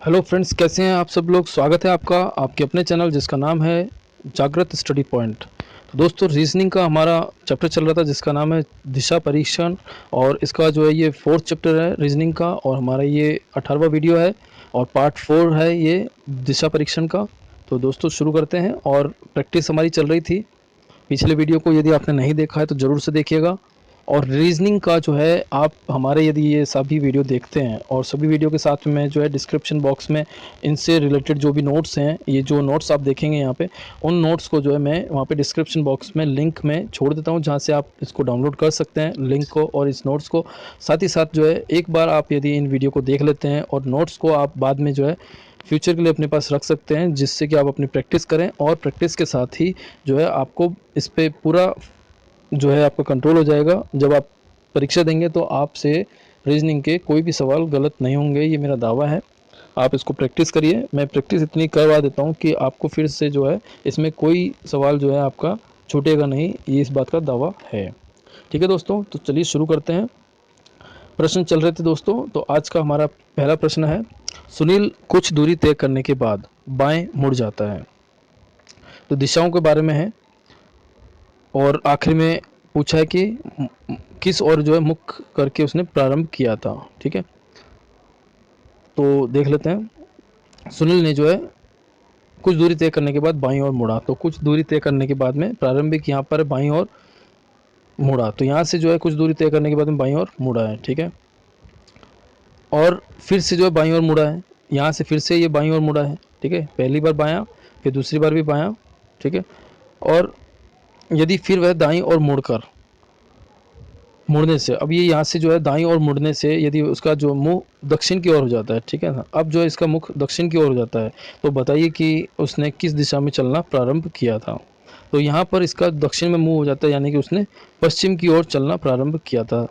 Hello friends, कैसे हैं आप सब लोग। स्वागत है आपका आपके अपने चैनल जिसका नाम है जागृत स्टडी पॉइंट। तो दोस्तों, रीजनिंग का हमारा चैप्टर चल रहा था जिसका नाम है दिशा परीक्षण, और इसका जो है ये 4th चैप्टर है रीजनिंग का, और हमारा ये 18वां वीडियो है और पार्ट 4 है ये दिशा परीक्षण का। तो दोस्तों शुरू करते हैं। और प्रैक्टिस हमारी चल रही थी। पिछले वीडियो को यदि आपने नहीं देखा है तो ज़रूर से देखिएगा। और रीजनिंग का जो है आप हमारे यदि ये सभी वीडियो देखते हैं, और सभी वीडियो के साथ में जो है डिस्क्रिप्शन बॉक्स में इनसे रिलेटेड जो भी नोट्स हैं, ये जो नोट्स आप देखेंगे यहाँ पे, उन नोट्स को जो है मैं वहाँ पे डिस्क्रिप्शन बॉक्स में लिंक में छोड़ देता हूँ, जहाँ से आप इसको डाउनलोड कर सकते हैं लिंक को और इस नोट्स को। साथ ही साथ जो है एक बार आप यदि इन वीडियो को देख लेते हैं और नोट्स को आप बाद में जो है फ्यूचर के लिए अपने पास रख सकते हैं, जिससे कि आप अपनी प्रैक्टिस करें, और प्रैक्टिस के साथ ही जो है आपको इस पर पूरा जो है आपका कंट्रोल हो जाएगा। जब आप परीक्षा देंगे तो आपसे रीजनिंग के कोई भी सवाल गलत नहीं होंगे, ये मेरा दावा है। आप इसको प्रैक्टिस करिए। मैं प्रैक्टिस इतनी करवा देता हूँ कि आपको फिर से जो है इसमें कोई सवाल जो है आपका छूटेगा नहीं, ये इस बात का दावा है। ठीक है दोस्तों, तो चलिए शुरू करते हैं। प्रश्न चल रहे थे दोस्तों, तो आज का हमारा पहला प्रश्न है, सुनील कुछ दूरी तय करने के बाद बाएं मुड़ जाता है। तो दिशाओं के बारे में है, और आखिर में पूछा है कि किस ओर जो है मुख करके उसने प्रारंभ किया था। ठीक है, तो देख लेते हैं। सुनील ने जो है कुछ दूरी तय करने के बाद बाईं ओर मुड़ा, तो कुछ दूरी तय करने के बाद में प्रारंभिक यहाँ पर बाईं ओर मुड़ा, तो यहाँ से जो है कुछ दूरी तय करने के बाद में बाईं ओर मुड़ा है। ठीक है, और फिर से जो है बाईं ओर मुड़ा है, यहाँ से फिर से ये बाईं ओर मुड़ा है। ठीक है, पहली बार बायां, फिर दूसरी बार भी बायां। ठीक है, और यदि फिर वह दाईं ओर मुड़कर मुड़ने से, अब ये यहाँ से जो है दाईं ओर मुड़ने से यदि उसका जो मुंह दक्षिण की ओर हो जाता है, ठीक है ना, अब जो है इसका मुख दक्षिण की ओर हो जाता है, तो बताइए कि उसने किस दिशा में चलना प्रारंभ किया था। तो यहाँ पर इसका दक्षिण में मुंह हो जाता है, यानी कि उसने पश्चिम की ओर चलना प्रारंभ किया था।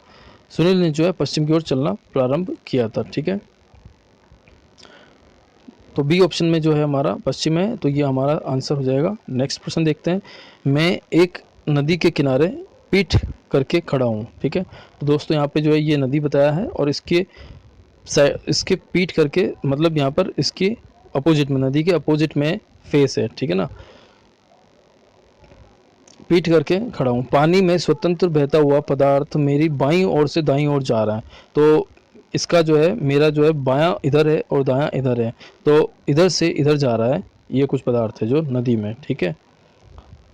सुनील ने जो है पश्चिम की ओर चलना प्रारंभ किया था। ठीक है, तो बी ऑप्शन में जो है हमारा पश्चिम है, तो ये हमारा आंसर हो जाएगा। नेक्स्ट प्रश्न देखते हैं। मैं एक नदी के किनारे पीठ करके खड़ा हूँ। ठीक है, तो दोस्तों यहाँ पे जो है ये नदी बताया है, और इसके पीठ करके मतलब यहाँ पर इसके अपोजिट में, नदी के अपोजिट में फेस है। ठीक है ना, पीठ करके खड़ा हूँ। पानी में स्वतंत्र बहता हुआ पदार्थ मेरी बाईं ओर से दाईं ओर जा रहा है। तो इसका जो है मेरा जो है बायां इधर है और दायां इधर है, तो इधर से इधर जा रहा है ये कुछ पदार्थ है जो नदी में। ठीक है,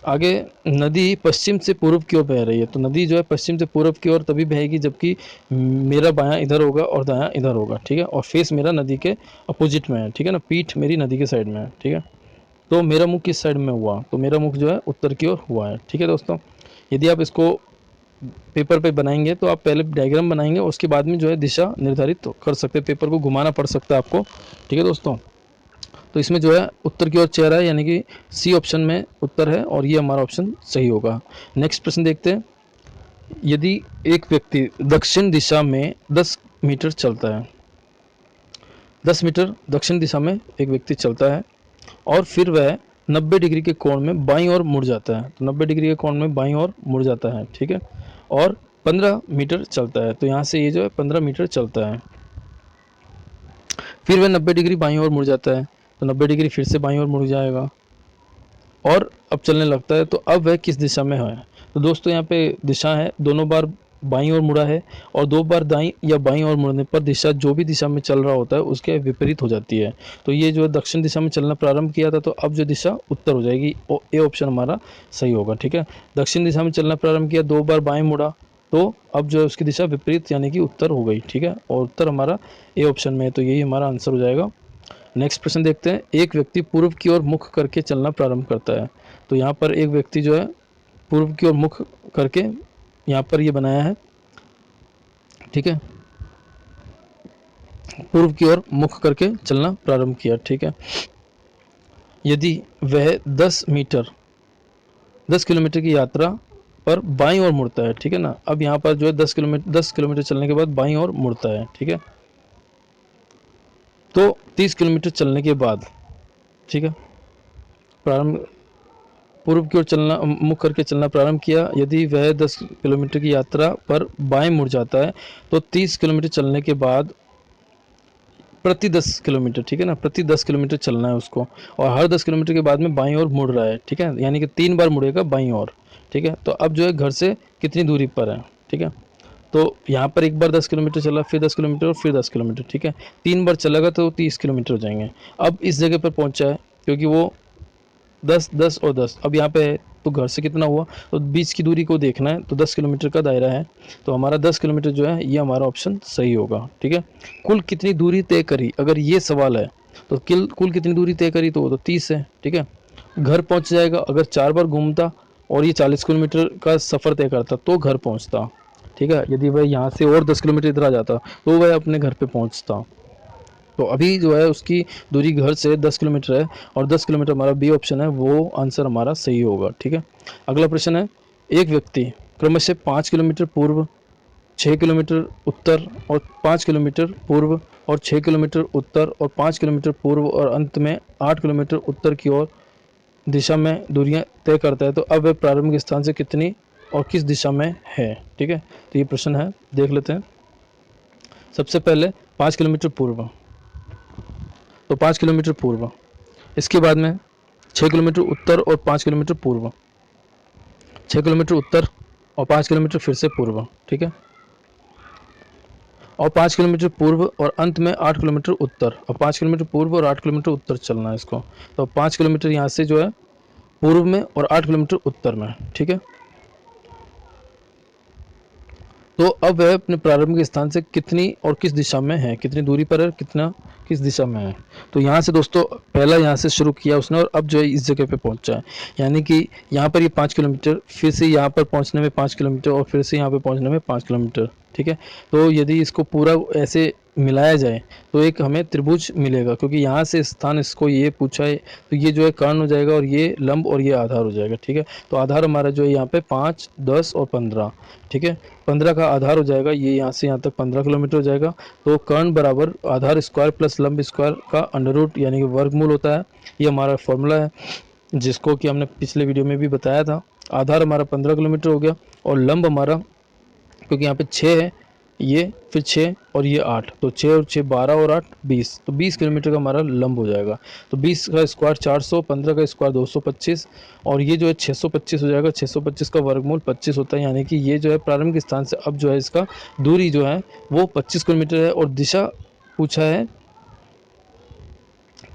आगे, नदी पश्चिम से पूर्व की ओर बह रही है, तो नदी जो है पश्चिम से पूर्व की ओर तभी बहेगी जबकि मेरा बायां इधर होगा और दायां इधर होगा। ठीक है, और फेस मेरा नदी के अपोजिट में है। ठीक है ना, पीठ मेरी नदी के साइड में है। ठीक है, तो मेरा मुख किस साइड में हुआ, तो मेरा मुख जो है उत्तर की ओर हुआ है। ठीक है दोस्तों, यदि आप इसको पेपर पे बनाएंगे तो आप पहले डायग्राम बनाएंगे, उसके बाद में जो है दिशा निर्धारित तो कर सकते हैं, पेपर को घुमाना पड़ सकता है आपको। ठीक है दोस्तों, तो इसमें जो है उत्तर की ओर चेहरा है, यानी कि सी ऑप्शन में उत्तर है, और ये हमारा ऑप्शन सही होगा। नेक्स्ट प्रश्न देखते हैं। यदि एक व्यक्ति दक्षिण दिशा में 10 मीटर चलता है, 10 मीटर दक्षिण दिशा में एक व्यक्ति चलता है, और फिर वह 90 डिग्री के कोण में बाईं ओर मुड़ जाता है, तो 90 डिग्री के कोण में बाईं ओर मुड़ जाता है। ठीक है, और 15 मीटर चलता है, तो यहाँ से ये जो है 15 मीटर चलता है, फिर वह 90 डिग्री बाईं ओर मुड़ जाता है, तो 90 डिग्री फिर से बाईं ओर मुड़ जाएगा, और अब चलने लगता है। तो अब वह किस दिशा में है, तो दोस्तों यहाँ पे दिशा है, दोनों बार बाईं ओर मुड़ा है, और दो बार दाईं या बाईं ओर मुड़ने पर दिशा जो भी दिशा में चल रहा होता है उसके विपरीत हो जाती है। तो ये जो दक्षिण दिशा में चलना प्रारंभ किया था, तो अब जो दिशा उत्तर हो जाएगी, ए ऑप्शन हमारा सही होगा। ठीक है, दक्षिण दिशा में चलना प्रारंभ किया, दो बार बाएं मुड़ा, तो अब जो है उसकी दिशा विपरीत यानी कि उत्तर हो गई। ठीक है, और उत्तर हमारा ए ऑप्शन में है, तो यही हमारा आंसर हो जाएगा। नेक्स्ट प्रश्न देखते हैं। एक व्यक्ति पूर्व की ओर मुख करके चलना प्रारंभ करता है, तो यहाँ पर एक व्यक्ति जो है पूर्व की ओर मुख करके यहाँ पर ये बनाया है। ठीक है, पूर्व की ओर मुख करके चलना प्रारंभ किया। ठीक है, यदि वह 10 किलोमीटर की यात्रा पर बाईं ओर मुड़ता है। ठीक है ना, अब यहाँ पर जो है 10 किलोमीटर चलने के बाद बाईं ओर मुड़ता है। ठीक है, तो 30 किलोमीटर चलने के बाद, ठीक है, प्रारंभ पूर्व की ओर चलना मुख करके चलना प्रारंभ किया। यदि वह 10 किलोमीटर की यात्रा पर बाएं मुड़ जाता है, तो 30 किलोमीटर चलने के बाद प्रति 10 किलोमीटर, ठीक है ना, प्रति 10 किलोमीटर चलना है उसको, और हर 10 किलोमीटर के बाद में बाईं ओर मुड़ रहा है, ठीक है, यानी कि 3 बार मुड़ेगा बाईं ओर, ठीक है। तो अब जो है घर से कितनी दूरी पर है, ठीक है। तो यहाँ पर एक बार 10 किलोमीटर चला, फिर 10 किलोमीटर और फिर 10 किलोमीटर, ठीक है, 3 बार चलेगा तो 30 किलोमीटर हो जाएंगे। अब इस जगह पर पहुँचा है, क्योंकि वो 10, 10 और 10 अब यहाँ पे है, तो घर से कितना हुआ, तो बीच की दूरी को देखना है, तो 10 किलोमीटर का दायरा है, तो हमारा 10 किलोमीटर जो है ये हमारा ऑप्शन सही होगा, ठीक है। कुल कितनी दूरी तय करी, अगर ये सवाल है तो कुल कितनी दूरी तय करी, तो वो तो 30 है, ठीक है। घर पहुँच जाएगा, अगर 4 बार घूमता और ये 40 किलोमीटर का सफ़र तय करता तो घर पहुँचता, ठीक है। यदि वह यहाँ से और 10 किलोमीटर इधर आ जाता तो वह अपने घर पे पहुँचता। तो अभी जो है उसकी दूरी घर से 10 किलोमीटर है, और 10 किलोमीटर हमारा बी ऑप्शन है, वो आंसर हमारा सही होगा, ठीक है। अगला प्रश्न है, एक व्यक्ति क्रमशः 5 किलोमीटर पूर्व, 6 किलोमीटर उत्तर और 5 किलोमीटर पूर्व और 6 किलोमीटर उत्तर और 5 किलोमीटर पूर्व और अंत में 8 किलोमीटर उत्तर की ओर दिशा में दूरियां तय करता है, तो अब वह प्रारंभिक स्थान से कितनी और किस दिशा में है, ठीक है। तो ये प्रश्न है, देख लेते हैं। सबसे पहले 5 किलोमीटर पूर्व, तो 5 किलोमीटर पूर्व, इसके बाद में 6 किलोमीटर उत्तर और 5 किलोमीटर पूर्व, 6 किलोमीटर उत्तर और 5 किलोमीटर फिर से पूर्व, ठीक है, और 5 किलोमीटर पूर्व और अंत में 8 किलोमीटर उत्तर, और 5 किलोमीटर पूर्व और 8 किलोमीटर उत्तर चलना है इसको। तो 5 किलोमीटर यहाँ से जो है पूर्व में और 8 किलोमीटर उत्तर में, ठीक है। तो अब वह अपने प्रारंभिक स्थान से कितनी और किस दिशा में है, कितनी दूरी पर है, कितना किस दिशा में है। तो यहाँ से दोस्तों पहला यहाँ से शुरू किया उसने, और अब जो है इस जगह पे पहुँचा है, यानी कि यहाँ पर ये 5 किलोमीटर, फिर से यहाँ पर पहुँचने में 5 किलोमीटर और फिर से यहाँ पर पहुँचने में 5 किलोमीटर, ठीक है। तो यदि इसको पूरा ऐसे मिलाया जाए तो एक हमें त्रिभुज मिलेगा, क्योंकि यहाँ से स्थान इसको ये पूछा है, तो ये जो है कर्ण हो जाएगा और ये लंब और ये आधार हो जाएगा, ठीक है। तो आधार हमारा जो है यहाँ पे 5, 10 और 15, ठीक है, 15 का आधार हो जाएगा, ये यहाँ से यहाँ तक 15 किलोमीटर हो जाएगा। तो कर्ण बराबर आधार स्क्वायर प्लस लंब स्क्वायर का अंडर रूट यानी कि वर्गमूल होता है, ये हमारा फॉर्मूला है, जिसको कि हमने पिछले वीडियो में भी बताया था। आधार हमारा 15 किलोमीटर हो गया, और लंब हमारा, क्योंकि यहाँ पे 6 है, ये फिर 6 और ये 8, तो 6 और 6 12 और 8 20, तो 20 किलोमीटर का हमारा लंब हो जाएगा। तो 20 का स्क्वायर 400, 15 का स्क्वायर 225, और ये जो है 625 हो जाएगा। 625 का वर्गमूल 25 होता है, यानी कि ये जो है प्रारंभिक स्थान से अब जो है इसका दूरी जो है वो 25 किलोमीटर है, और दिशा पूछा है,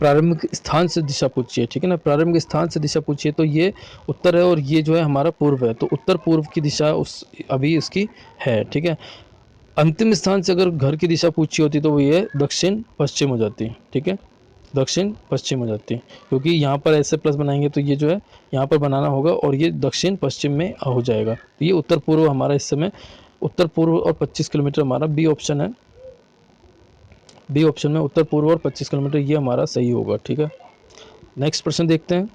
प्रारंभिक स्थान से दिशा पूछिए, ठीक है ना, प्रारंभिक स्थान से दिशा पूछिए, तो ये उत्तर है और ये जो है हमारा पूर्व है, तो उत्तर पूर्व की दिशा उस अभी इसकी है, ठीक है। अंतिम स्थान से अगर घर की दिशा पूछी होती तो वो ये दक्षिण पश्चिम हो जाती, ठीक है, दक्षिण पश्चिम हो जाती, क्योंकि यहाँ पर ऐसे प्लस बनाएंगे तो ये जो है यहाँ पर बनाना होगा और ये दक्षिण पश्चिम में हो जाएगा। तो ये उत्तर पूर्व हमारा इस समय उत्तर पूर्व और 25 किलोमीटर हमारा बी ऑप्शन है, बी ऑप्शन में उत्तर पूर्व और 25 किलोमीटर ये हमारा सही होगा, ठीक है। नेक्स्ट प्रश्न देखते हैं।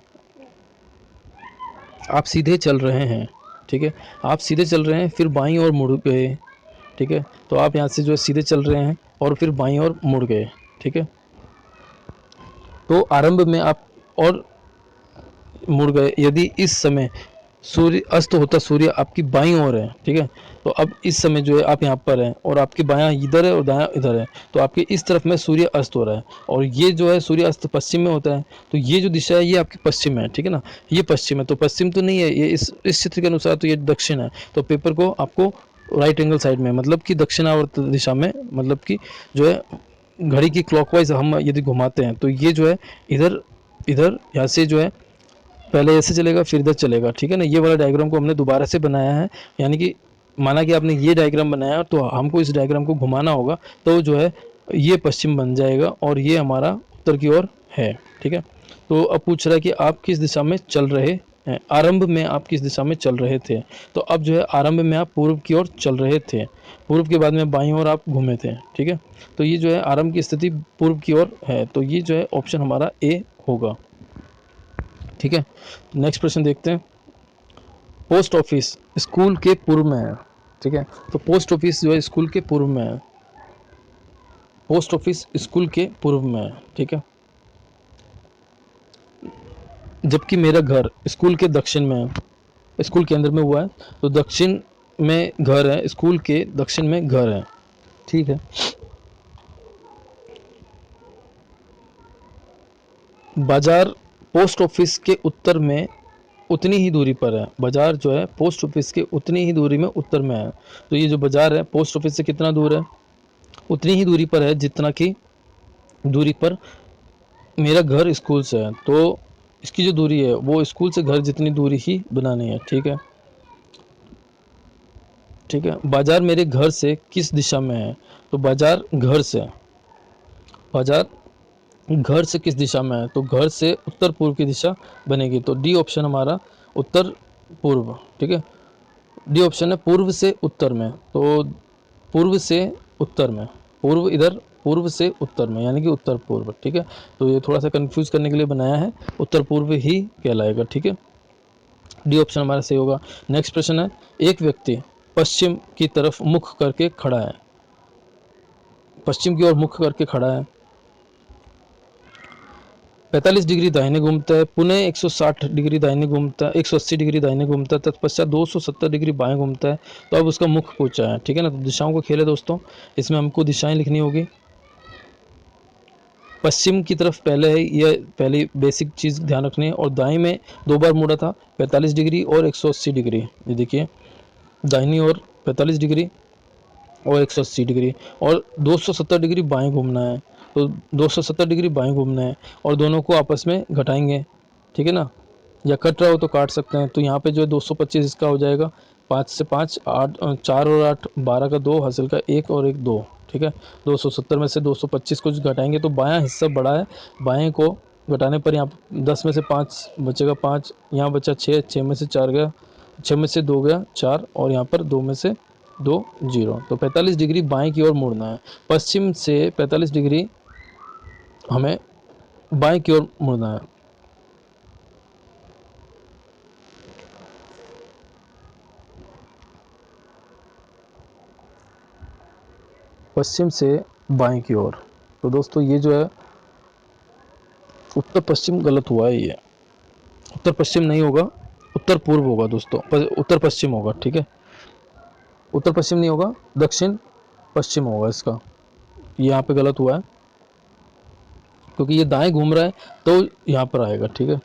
आप सीधे चल रहे हैं, ठीक है, आप सीधे चल रहे हैं, फिर बाईं ओर मुड़ गए, ठीक है। तो आप यहाँ से जो है सीधे चल रहे हैं और फिर बाईं ओर मुड़ गए, ठीक है। तो आरंभ में आप और मुड़ गए, यदि इस समय सूर्य अस्त होता, सूर्य आपकी बाईं ओर है, ठीक है। तो अब इस समय जो है आप यहाँ पर हैं और आपके बायां इधर है और दायां इधर है, तो आपके इस तरफ में सूर्य अस्त हो रहा है, और ये जो है सूर्य अस्त पश्चिम में होता है, तो ये जो दिशा है ये आपकी पश्चिम है, ठीक है ना, ये पश्चिम है, तो पश्चिम तो नहीं है, ये इस चित्र के अनुसार तो ये दक्षिण है। तो पेपर को आपको राइट एंगल साइड में, मतलब कि दक्षिणावर्त दिशा में, मतलब कि जो है घड़ी की क्लॉकवाइज हम यदि घुमाते हैं तो ये जो है इधर इधर यहाँ से जो है पहले ऐसे चलेगा फिर इधर चलेगा, ठीक है ना। ये वाला डायग्राम को हमने दोबारा से बनाया है, यानी कि माना कि आपने ये डायग्राम बनाया तो हमको इस डायग्राम को घुमाना होगा, तो जो है ये पश्चिम बन जाएगा और ये हमारा उत्तर की ओर है, ठीक है। तो अब पूछ रहा है कि आप किस दिशा में चल रहे हैं, आरंभ में आप किस दिशा में चल रहे थे। तो अब जो है आरंभ में आप पूर्व की ओर चल रहे थे, पूर्व के बाद में बाईं ओर आप घूमे थे, ठीक है। तो ये जो है आरंभ की स्थिति पूर्व की ओर है, तो ये जो है ऑप्शन हमारा ए होगा, ठीक है। नेक्स्ट प्रश्न देखते हैं। पोस्ट ऑफिस स्कूल के पूर्व में है, ठीक है। तो पोस्ट ऑफिस जो है स्कूल के पूर्व में है, पोस्ट ऑफिस स्कूल के पूर्व में है, ठीक है। जबकि मेरा घर स्कूल के दक्षिण में है, स्कूल के अंदर में हुआ है, तो दक्षिण में घर है, स्कूल के दक्षिण में घर है, ठीक है। बाजार पोस्ट ऑफिस के उत्तर में उतनी ही दूरी पर है। बाजार जो है पोस्ट ऑफिस के उतनी ही दूरी में उत्तर में है। तो ये जो बाजार है पोस्ट ऑफिस से कितना दूर है, उतनी ही दूरी पर है जितना की दूरी पर मेरा घर स्कूल से है। तो इसकी जो दूरी है वो स्कूल से घर जितनी दूरी ही बनानी है। ठीक है, ठीक है। बाजार मेरे घर से किस दिशा में है, तो बाजार घर से किस दिशा में है, तो घर से उत्तर पूर्व की दिशा बनेगी। तो डी ऑप्शन हमारा उत्तर पूर्व। ठीक है, डी ऑप्शन है पूर्व से उत्तर में। तो पूर्व से उत्तर में, पूर्व इधर, पूर्व से उत्तर में यानी कि उत्तर पूर्व। ठीक है, तो ये थोड़ा सा कंफ्यूज करने के लिए बनाया है, उत्तर पूर्व ही कहलाएगा। ठीक है, डी ऑप्शन हमारा सही होगा। नेक्स्ट प्रश्न है, एक व्यक्ति पश्चिम की तरफ मुख करके खड़ा है, पश्चिम की ओर मुख करके खड़ा है, 45 डिग्री दाहिने घूमता है, पुनः 160 डिग्री दाहिने घूमता है, 180 डिग्री दाहिने घूमता है, तत्पश्चात 270 डिग्री बाएं घूमता है। तो अब उसका मुख पूछा है। ठीक है ना, तो दिशाओं का खेल है दोस्तों, इसमें हमको दिशाएं लिखनी होगी। पश्चिम की तरफ पहले है, यह पहली बेसिक चीज़ ध्यान रखनी है। और दाएं में 2 बार मुड़ा था, 45 डिग्री और 180 डिग्री। ये देखिए, दाहिनी ओर 45 डिग्री और 180 डिग्री, और 270 डिग्री बाएं घूमना है। तो 270 डिग्री बाएं घूमना है और दोनों को आपस में घटाएंगे। ठीक है ना, या कट रहा हो तो काट सकते हैं। तो यहाँ पे जो है 225 इसका हो जाएगा, 5 से 5 8, 4 और 8 12 का 2, हासिल का 1 और 1 2। ठीक है, 270 में से 225 को घटाएंगे तो बायां हिस्सा बड़ा है, बाएं को घटाने पर यहाँ 10 में से 5 बचेगा 5, यहाँ बचा 6, 6 में से 4 गया, 6 में से 2 गया 4, और यहाँ पर 2 में से 2 0। तो 45 डिग्री बाएं की ओर मुड़ना है, पश्चिम से 45 डिग्री हमें बाएं की ओर मुड़ना है। पश्चिम से बाएं की ओर। तो दोस्तों ये जो है उत्तर पश्चिम गलत हुआ है, ये उत्तर पश्चिम नहीं होगा, उत्तर पूर्व होगा दोस्तों, उत्तर पश्चिम होगा। ठीक है, उत्तर पश्चिम नहीं होगा, दक्षिण पश्चिम होगा इसका। ये यहाँ पे गलत हुआ है क्योंकि ये दाएं घूम रहा है तो यहाँ पर आएगा। ठीक है,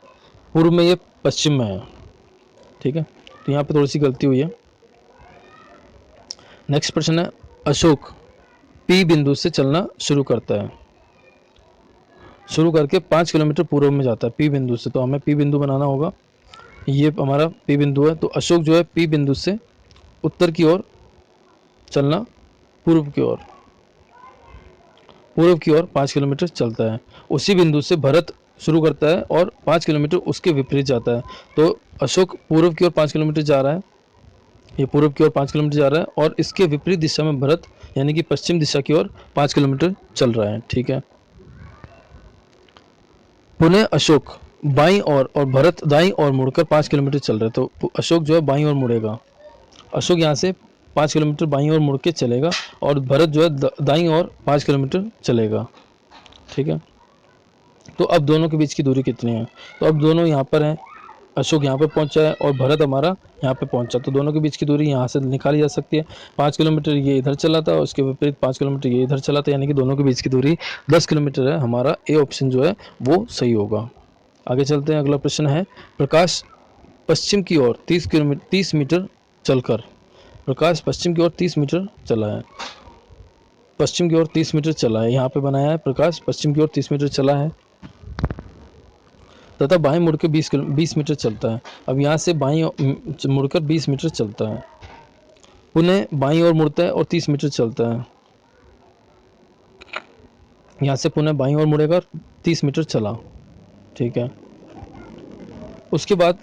पूर्व में ये पश्चिम में है। ठीक है, तो यहाँ पे थोड़ी सी गलती हुई है। नेक्स्ट प्रश्न है, अशोक पी बिंदु से चलना शुरू करता है, शुरू करके 5 किलोमीटर पूर्व में जाता है पी बिंदु से। तो हमें पी बिंदु बनाना होगा, ये हमारा पी बिंदु है। तो अशोक जो है पी बिंदु से उत्तर की ओर चलना, पूर्व की ओर, पूर्व की ओर 5 किलोमीटर चलता है। उसी बिंदु से भरत शुरू करता है और 5 किलोमीटर उसके विपरीत जाता है। तो अशोक पूर्व की ओर 5 किलोमीटर जा रहा है, ये पूर्व की ओर 5 किलोमीटर जा रहा है, और इसके विपरीत दिशा में भरत यानी कि पश्चिम दिशा की ओर 5 किलोमीटर चल रहा है। ठीक है, पुनः अशोक बाईं ओर और भरत दाईं ओर मुड़कर 5 किलोमीटर चल रहे हैं। तो अशोक जो है बाईं ओर मुड़ेगा, अशोक यहाँ से 5 किलोमीटर बाईं ओर मुड़ के चलेगा, और भरत जो है दाईं ओर 5 किलोमीटर चलेगा। ठीक है, तो अब दोनों के बीच की दूरी कितनी है, तो अब दोनों यहाँ पर हैं, अशोक यहाँ पर पहुँचा है और भरत हमारा यहाँ पे पहुँचा। तो दोनों के बीच की दूरी यहाँ से निकाली जा सकती है। 5 किलोमीटर ये इधर चला था, उसके विपरीत 5 किलोमीटर ये इधर चला था, यानी कि दोनों के बीच की दूरी 10 किलोमीटर है। हमारा ए ऑप्शन जो है वो सही होगा। आगे चलते हैं, अगला प्रश्न है, प्रकाश पश्चिम की ओर 30 मीटर चलकर, प्रकाश पश्चिम की ओर 30 मीटर चला है, पश्चिम की ओर 30 मीटर चला है, यहाँ पे बनाया है प्रकाश पश्चिम की ओर 30 मीटर चला है तथा बाएं मुड़ के 20 मीटर चलता है। अब यहाँ से बाएं मुड़कर 20 मीटर चलता है, पुनः बाईं ओर मुड़ता है और 30 मीटर चलता है, यहाँ से पुनः बाईं ओर मुड़ेगा 30 मीटर चला। ठीक है, उसके बाद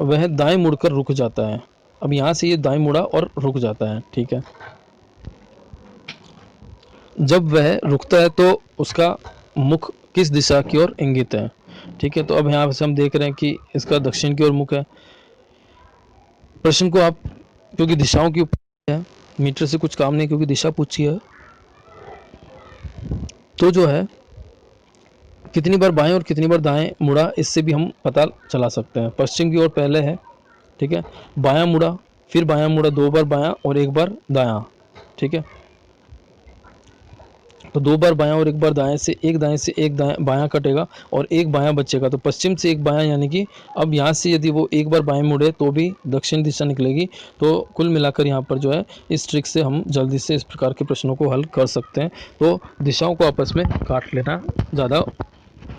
वह दाएं मुड़कर रुक जाता है। अब यहाँ से ये दाएं मुड़ा और रुक जाता है। ठीक है, जब वह रुकता है तो उसका मुख किस दिशा की ओर इंगित है। ठीक है, तो अब यहाँ से हम देख रहे हैं कि इसका दक्षिण की ओर मुख है। प्रश्न को आप, क्योंकि दिशाओं के ऊपर है, मीटर से कुछ काम नहीं, क्योंकि दिशा पूछी है, तो जो है कितनी बार बाएं और कितनी बार दाएं मुड़ा इससे भी हम पता चला सकते हैं। पश्चिम की ओर पहले है, ठीक है, बायां मुड़ा, फिर बायां मुड़ा, 2 बार बायां और 1 बार दायां। ठीक है, तो 2 बार बायां और 1 बार दाएं से एक बायां कटेगा और एक बायां बचेगा। तो पश्चिम से एक बायां, यानी कि अब यहाँ से यदि वो एक बार बाएं मुड़े तो भी दक्षिण दिशा निकलेगी। तो कुल मिलाकर यहाँ पर जो है इस ट्रिक से हम जल्दी से इस प्रकार के प्रश्नों को हल कर सकते हैं। तो दिशाओं को आपस में काट लेना ज़्यादा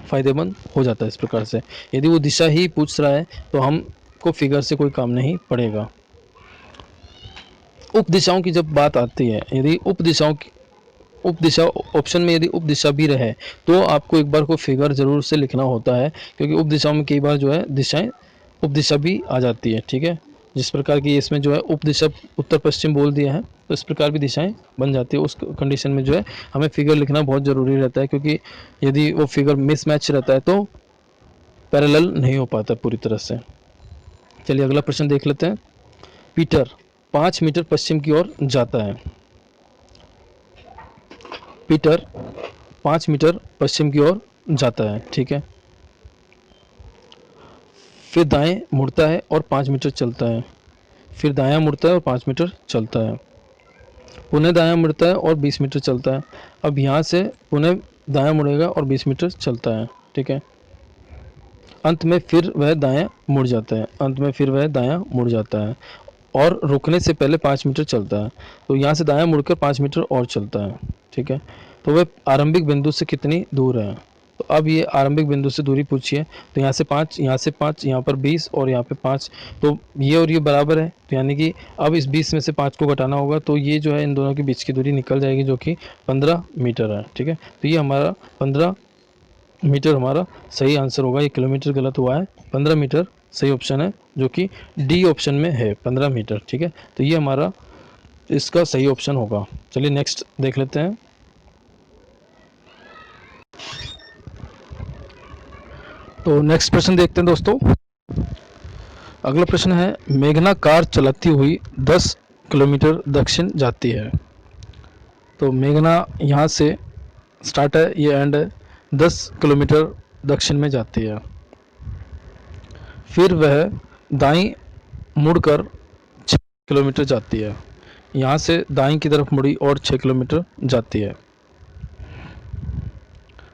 फ़ायदेमंद हो जाता है इस प्रकार से। यदि वो दिशा ही पूछ रहा है तो हमको फिगर से कोई काम नहीं पड़ेगा। उप दिशाओं की जब बात आती है, यदि उप दिशा ऑप्शन में यदि उप दिशा भी रहे तो आपको एक बार को फिगर ज़रूर से लिखना होता है, क्योंकि उप दिशाओं में कई बार जो है दिशाएं उप दिशा भी आ जाती है। ठीक है, जिस प्रकार की इसमें जो है उप दिशा उत्तर पश्चिम बोल दिया है, तो इस प्रकार भी दिशाएं बन जाती है। उस कंडीशन में जो है हमें फिगर लिखना बहुत ज़रूरी रहता है, क्योंकि यदि वो फिगर मिसमैच रहता है तो पैरेलल नहीं हो पाता पूरी तरह से। चलिए अगला प्रश्न देख लेते हैं। पीटर 5 मीटर पश्चिम की ओर जाता है। पीटर 5 मीटर पश्चिम की ओर जाता है। ठीक है, फिर दाएं मुड़ता है और 5 मीटर चलता है। फिर दायां मुड़ता है और 5 मीटर चलता है। पुनः दायां मुड़ता है और 20 मीटर चलता है। अब यहाँ से पुनः दायां मुड़ेगा और 20 मीटर चलता है। ठीक है, अंत में फिर वह दायां मुड़ जाता है। अंत में फिर वह दायां मुड़ जाता है और रुकने से पहले 5 मीटर चलता है। तो यहाँ से दायां मुड़कर 5 मीटर और चलता है। ठीक है, तो वह आरंभिक बिंदु से कितनी दूर है। तो अब ये आरंभिक बिंदु से दूरी पूछिए। तो यहाँ से 5, यहाँ से 5, यहाँ पर 20 और यहाँ पे 5। तो ये और ये बराबर है, तो यानी कि अब इस 20 में से 5 को घटाना होगा, तो ये जो है इन दोनों के बीच की दूरी निकल जाएगी, जो कि 15 मीटर है। ठीक है, तो ये हमारा 15 मीटर हमारा सही आंसर होगा। ये किलोमीटर गलत हुआ है, 15 मीटर सही ऑप्शन है, जो कि डी ऑप्शन में है 15 मीटर। ठीक है, तो ये हमारा इसका सही ऑप्शन होगा। चलिए नेक्स्ट देख लेते हैं। तो नेक्स्ट प्रश्न देखते हैं दोस्तों। अगला प्रश्न है, मेघना कार चलाती हुई 10 किलोमीटर दक्षिण जाती है। तो मेघना यहाँ से स्टार्ट है, ये एंड है, 10 किलोमीटर दक्षिण में जाती है। फिर वह दाईं मुड़कर 6 किलोमीटर जाती है। यहाँ से दाईं की तरफ मुड़ी और 6 किलोमीटर जाती है।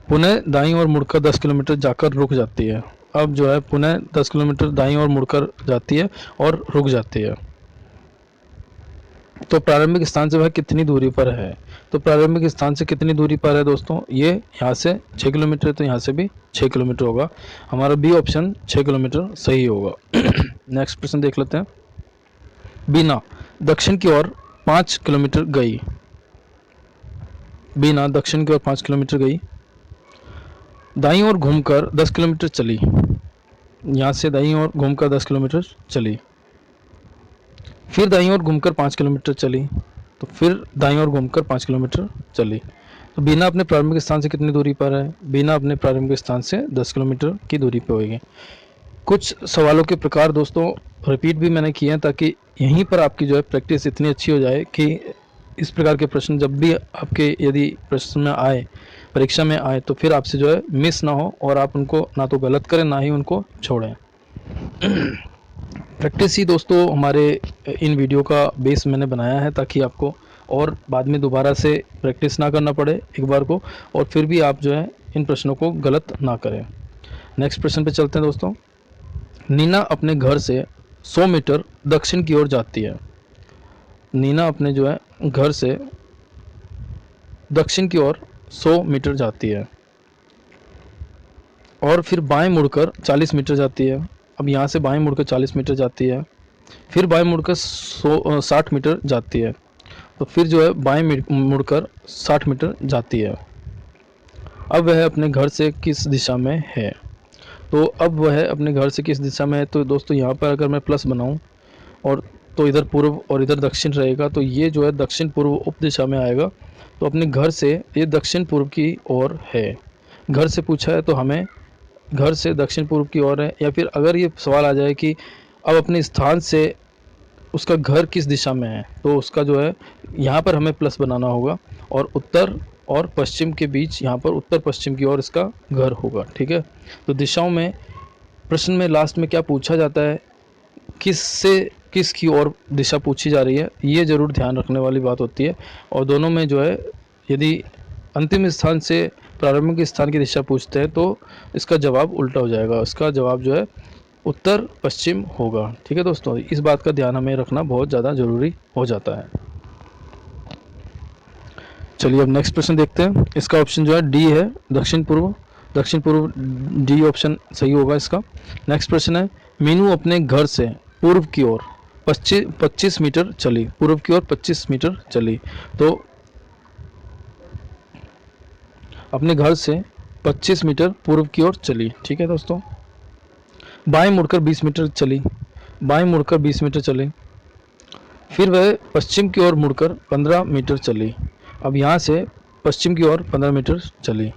पुनः दाईं ओर मुड़कर 10 किलोमीटर जाकर रुक जाती है। अब जो है पुनः 10 किलोमीटर दाईं ओर मुड़कर जाती है और रुक जाती है। तो प्रारंभिक स्थान से वह कितनी दूरी पर है। तो प्रारंभिक स्थान से कितनी दूरी पर है दोस्तों, ये यहाँ से 6 किलोमीटर है, तो यहाँ से भी 6 किलोमीटर होगा। हमारा बी ऑप्शन 6 किलोमीटर सही होगा। नेक्स्ट प्रश्न देख लेते हैं। बीना दक्षिण की ओर 5 किलोमीटर गई। बीना दक्षिण की ओर 5 किलोमीटर गई। दाईं ओर घूमकर 10 किलोमीटर चली। यहाँ से दाईं ओर घूमकर 10 किलोमीटर चली। फिर दाईं ओर घूमकर 5 किलोमीटर चली। तो फिर दाईं ओर घूमकर 5 किलोमीटर चली। तो बीना अपने प्रारंभिक स्थान से कितनी दूरी पर है। बीना अपने प्रारंभिक स्थान से 10 किलोमीटर की दूरी पर होगी। कुछ सवालों के प्रकार दोस्तों रिपीट भी मैंने किए हैं, ताकि यहीं पर आपकी जो है प्रैक्टिस इतनी अच्छी हो जाए कि इस प्रकार के प्रश्न जब भी आपके यदि प्रश्न में आए, परीक्षा में आए, तो फिर आपसे जो है मिस ना हो और आप उनको ना तो गलत करें ना ही उनको छोड़ें। प्रैक्टिस ही दोस्तों हमारे इन वीडियो का बेस मैंने बनाया है, ताकि आपको और बाद में दोबारा से प्रैक्टिस ना करना पड़े एक बार को, और फिर भी आप जो है इन प्रश्नों को गलत ना करें। नेक्स्ट प्रश्न पे चलते हैं दोस्तों। नीना अपने घर से 100 मीटर दक्षिण की ओर जाती है। नीना अपने जो है घर से दक्षिण की ओर 100 मीटर जाती है और फिर बाएं मुड़कर 40 मीटर जाती है। अब यहाँ से बाएं मुड़कर 40 मीटर जाती है। फिर बाएं मुड़कर 60 मीटर जाती है। तो फिर जो है बाएं मुड़कर 60 मीटर जाती है। अब वह अपने घर से किस दिशा में है। तो अब वह अपने घर से किस दिशा में है, तो दोस्तों यहाँ पर अगर मैं प्लस बनाऊँ और तो इधर पूर्व और इधर दक्षिण रहेगा, तो ये जो है दक्षिण पूर्व उप दिशा में आएगा। तो अपने घर से ये दक्षिण पूर्व की ओर है। घर से पूछा है तो हमें घर से दक्षिण पूर्व की ओर है। या फिर अगर ये सवाल आ जाए कि अब अपने स्थान से उसका घर किस दिशा में है, तो उसका जो है यहाँ पर हमें प्लस बनाना होगा और उत्तर और पश्चिम के बीच यहाँ पर उत्तर पश्चिम की ओर इसका घर होगा। ठीक है, तो दिशाओं में प्रश्न में लास्ट में क्या पूछा जाता है, किस की ओर दिशा पूछी जा रही है, ये ज़रूर ध्यान रखने वाली बात होती है। और दोनों में जो है यदि अंतिम स्थान से प्रारंभिक स्थान की दिशा पूछते हैं तो इसका जवाब उल्टा हो जाएगा, इसका जवाब जो है उत्तर पश्चिम होगा। ठीक है दोस्तों, इस बात का ध्यान हमें रखना बहुत ज़्यादा ज़रूरी हो जाता है। चलिए अब नेक्स्ट प्रश्न देखते हैं। इसका ऑप्शन जो है डी है, दक्षिण पूर्व। दक्षिण पूर्व डी ऑप्शन सही होगा इसका। नेक्स्ट प्रश्न है, मीनू अपने घर से पूर्व की ओर 25 मीटर चली। पूर्व की ओर 25 मीटर चली। तो अपने घर से 25 मीटर पूर्व की ओर चली। ठीक है दोस्तों। बाएं मुड़कर 20 मीटर चली। बाएं मुड़कर 20 मीटर चली। फिर वह पश्चिम की ओर मुड़कर 15 मीटर चली। अब यहाँ से पश्चिम की ओर 15 मीटर चली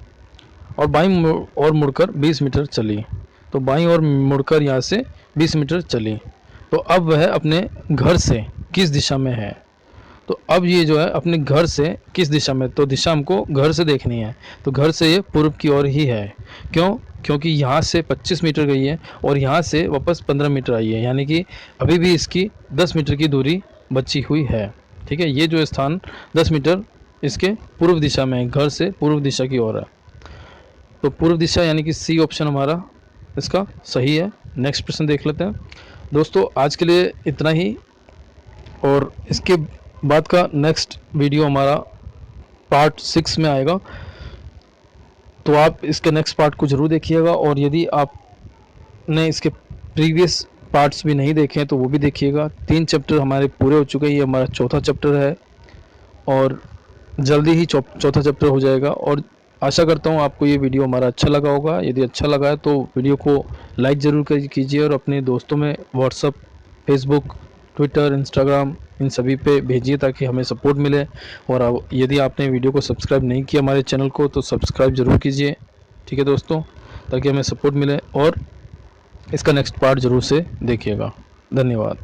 और बाईं ओर मुड़कर 20 मीटर चली। तो बाईं ओर मुड़कर यहाँ से 20 मीटर चली। तो अब वह अपने घर से किस दिशा में है? तो अब ये जो है अपने घर से किस दिशा में, तो दिशा हमको घर से देखनी है। तो घर से ये पूर्व की ओर ही है। क्यों? क्योंकि यहाँ से 25 मीटर गई है और यहाँ से वापस 15 मीटर आई है, यानी कि अभी भी इसकी 10 मीटर की दूरी बची हुई है। ठीक है, ये जो स्थान 10 मीटर इसके पूर्व दिशा में है, घर से पूर्व दिशा की ओर है। तो पूर्व दिशा यानी कि सी ऑप्शन हमारा इसका सही है। नेक्स्ट प्रश्न देख लेते हैं। दोस्तों आज के लिए इतना ही, और इसके बाद का नेक्स्ट वीडियो हमारा पार्ट 6 में आएगा। तो आप इसके नेक्स्ट पार्ट को ज़रूर देखिएगा, और यदि आपने इसके प्रीवियस पार्ट्स भी नहीं देखे हैं तो वो भी देखिएगा। 3 चैप्टर हमारे पूरे हो चुके हैं, ये हमारा चौथा चैप्टर है और जल्दी ही चौथा चैप्टर हो जाएगा। और आशा करता हूँ आपको ये वीडियो हमारा अच्छा लगा होगा। यदि अच्छा लगा है तो वीडियो को लाइक ज़रूर कीजिए और अपने दोस्तों में व्हाट्सअप, फेसबुक, ट्विटर, इंस्टाग्राम इन सभी पे भेजिए ताकि हमें सपोर्ट मिले। और यदि आपने वीडियो को सब्सक्राइब नहीं किया हमारे चैनल को तो सब्सक्राइब ज़रूर कीजिए। ठीक है दोस्तों, ताकि हमें सपोर्ट मिले, और इसका नेक्स्ट पार्ट ज़रूर से देखिएगा। धन्यवाद।